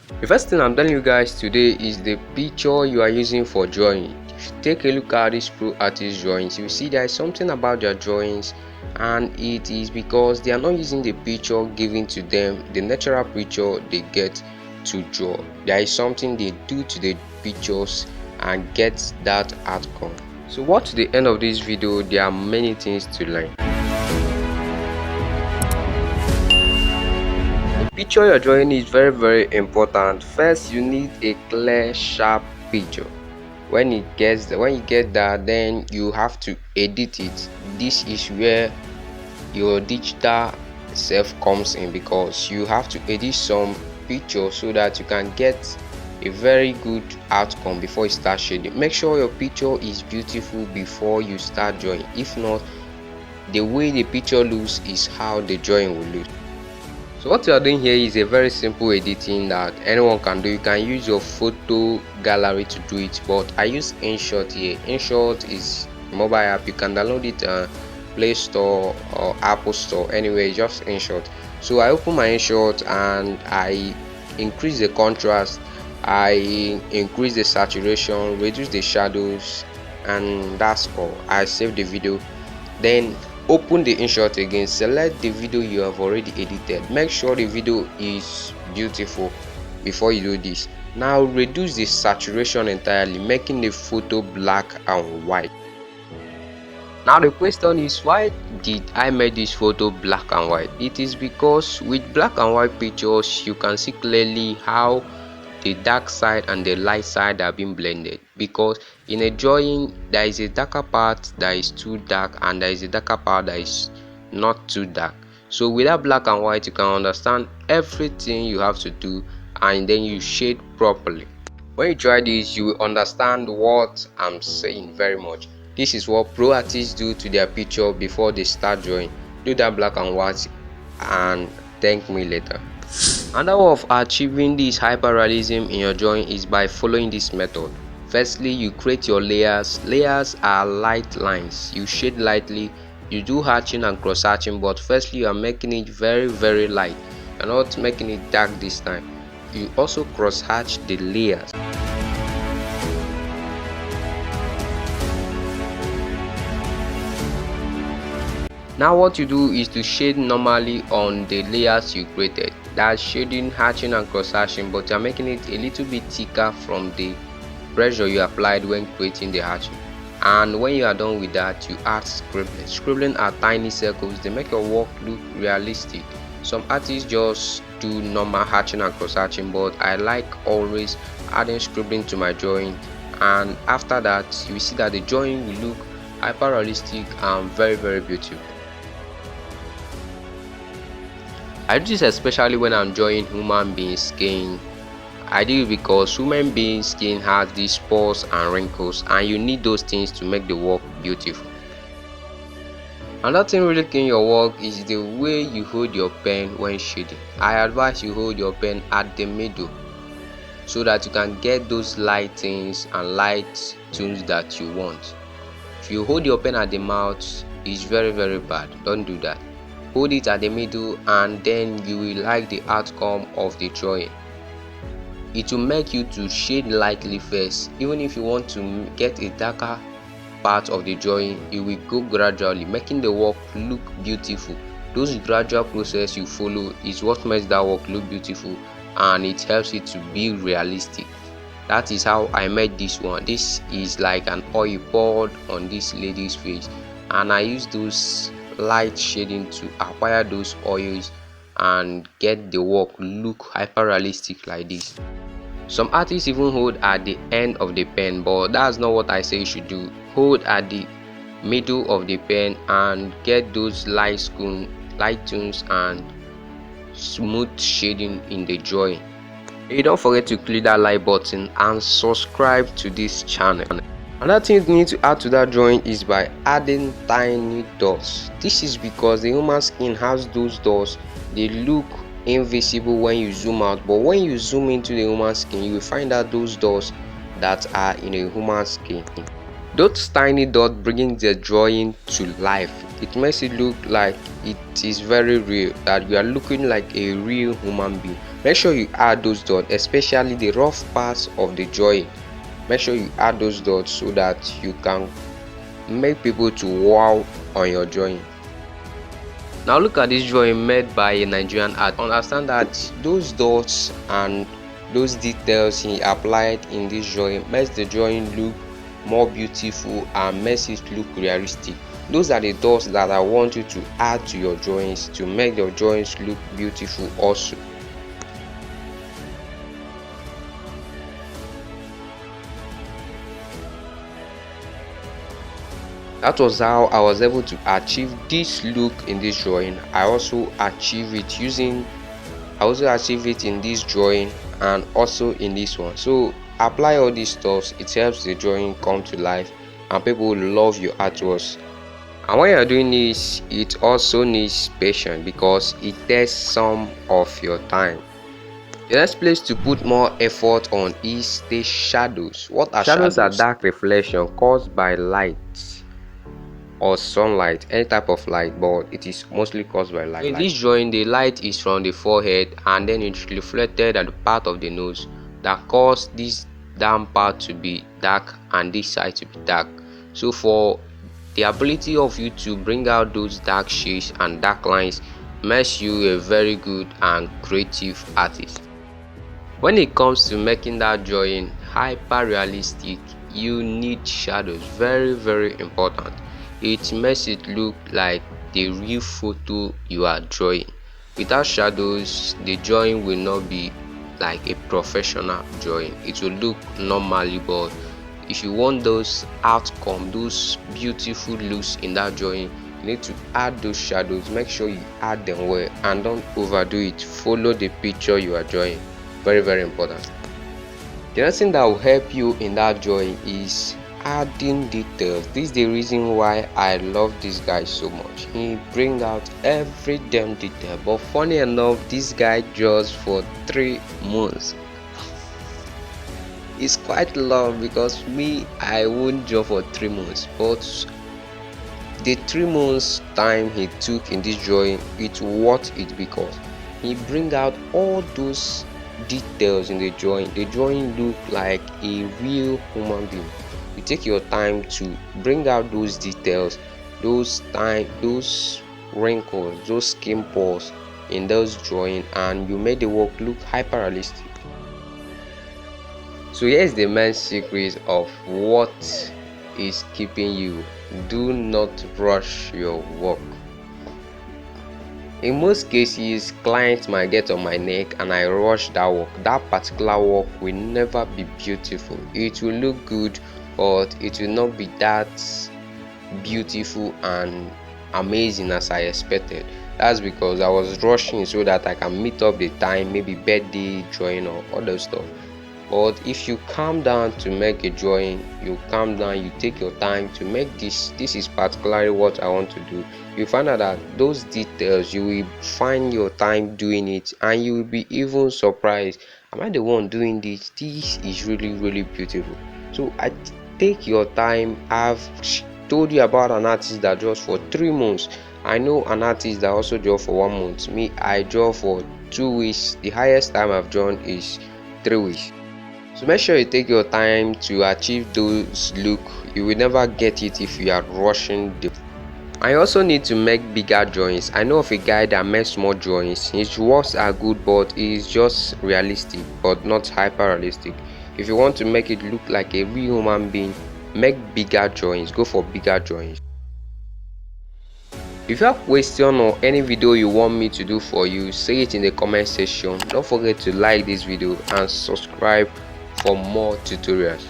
The first thing I'm telling you guys today is the picture you are using for drawing. If you take a look at these pro artist drawings, you see there is something about their drawings, and it is because they are not using the picture given to them, the natural picture they get to draw. There is something they do to the pictures and get that outcome. So watch the end of this video, there are many things to learn. Picture you're drawing is very important. First, you need a clear, sharp picture. When you get that, then you have to edit it. This is where your digital self comes in, because you have to edit some picture so that you can get a very good outcome before you start shading. Make sure your picture is beautiful before you start drawing. If not, the way the picture looks is how the drawing will look. So what you are doing here is a very simple editing that anyone can do. You can use your photo gallery to do it, but I use InShot here. InShot is a mobile app. You can download it on Play Store or Apple Store. Anyway, just InShot. So I open my InShot and I increase the contrast, I increase the saturation, reduce the shadows, and that's all. I save the video, then open the InShot again, select the video you have already edited. Make sure the video is beautiful before you do this. Now reduce the saturation entirely, making the photo black and white. Now the question is, why did I make this photo black and white? It is because with black and white pictures you can see clearly how the dark side and the light side are being blended, because in a drawing there is a darker part that is too dark and there is a darker part that is not too dark. So without black and white you can understand everything you have to do, and then you shade properly. When you try this, you will understand what I'm saying very much. This is what pro artists do to their picture before they start drawing. Do that black and white and thank me later. Another way of achieving this hyperrealism in your drawing is by following this method. Firstly, you create your layers. Layers are light lines. You shade lightly, you do hatching and cross hatching, but firstly you are making it very light. You're not making it dark this time. You also cross hatch the layers. Now what you do is to shade normally on the layers you created. That's shading, hatching and cross hatching, but you're making it a little bit thicker from the pressure you applied when creating the hatching. And when you are done with that, you add scribbling. Scribbling are tiny circles. They make your work look realistic. Some artists just do normal hatching and cross hatching, but I like always adding scribbling to my drawing, and after that you see that the drawing will look hyper realistic and very beautiful. I do this especially when I'm drawing human being skin. I do it because human being skin has these pores and wrinkles, and you need those things to make the work beautiful. Another thing really in your work is the way you hold your pen when shading. I advise you hold your pen at the middle so that you can get those light things and light tones that you want. If you hold your pen at the mouth, it's very bad. Don't do that. Hold it at the middle and then you will like the outcome of the drawing. It will make you to shade lightly first. Even if you want to get a darker part of the drawing, you will go gradually, making the work look beautiful. Those gradual process you follow is what makes that work look beautiful, and it helps it to be realistic. That is how I made this one. This is like an oil poured on this lady's face, and I use those light shading to acquire those oils and get the work look hyper realistic like this. Some artists even hold at the end of the pen, but that's not what I say you should do. Hold at the middle of the pen and get those light tones and smooth shading in the drawing. Hey, don't forget to click that like button and subscribe to this channel. Another thing you need to add to that drawing is by adding tiny dots. This is because the human skin has those dots. They look invisible when you zoom out, but when you zoom into the human skin, you will find out those dots that are in a human skin. Those tiny dots bring the drawing to life. It makes it look like it is very real, that you are looking like a real human being. Make sure you add those dots, especially the rough parts of the drawing. Make sure you add those dots so that you can make people to wow on your drawing. Now look at this drawing made by a Nigerian artist. Understand that those dots and those details he applied in this drawing makes the drawing look more beautiful and makes it look realistic. Those are the dots that I want you to add to your drawings to make your drawings look beautiful also. That was how I was able to achieve this look in this drawing. I also achieve it in this drawing and also in this one. So apply all these stuffs, it helps the drawing come to life and people will love your artworks. And when you're doing this, it also needs patience because it takes some of your time. The next place to put more effort on is the shadows. What are shadows? Shadows are dark reflection caused by light or sunlight, any type of light, but it is mostly caused by light. In this drawing, the light is from the forehead and then it's reflected at the part of the nose that cause this down part to be dark and this side to be dark. So for the ability of you to bring out those dark shades and dark lines makes you a very good and creative artist. When it comes to making that drawing hyper realistic, you need shadows. Very important. It makes it look like the real photo you are drawing. Without shadows, the drawing will not be like a professional drawing. It will look normally, but if you want those outcome, those beautiful looks in that drawing, you need to add those shadows. Make sure you add them well and don't overdo it. Follow the picture you are drawing. Very important. The other thing that will help you in that drawing is adding details. This is the reason why I love this guy so much. He bring out every damn detail, but funny enough, this guy draws for 3 months. It's quite long because me, I won't draw for 3 months, but the 3 months time he took in this drawing, it's worth it because he bring out all those details in the drawing. The drawing look like a real human being. You take your time to bring out those details, those wrinkles, those skin pores in those drawing, and you made the work look hyper realistic. So here's the main secret of what is keeping you. Do not rush your work. In most cases, clients might get on my neck and I rush that work. That particular work will never be beautiful. It will look good, but it will not be that beautiful and amazing as I expected. That's because I was rushing so that I can meet up the time, maybe birthday drawing or other stuff. But if you calm down to make a drawing, you calm down, you take your time to make this is particularly what I want to do, you find out that those details, you will find your time doing it and you will be even surprised. Am I the one doing this? This is really beautiful. So I take your time. I've told you about an artist that draws for 3 months. I know an artist that also draw for 1 month. Me, I draw for 2 weeks. The highest time I've drawn is 3 weeks. So make sure you take your time to achieve those look. You will never get it if you are rushing the. I also need to make bigger drawings. I know of a guy that makes small drawings. His works are good, but it is just realistic but not hyper realistic. If you want to make it look like a real human being, make bigger drawings. Go for bigger drawings. If you have a question or any video you want me to do for you, say it in the comment section. Don't forget to like this video and subscribe for more tutorials.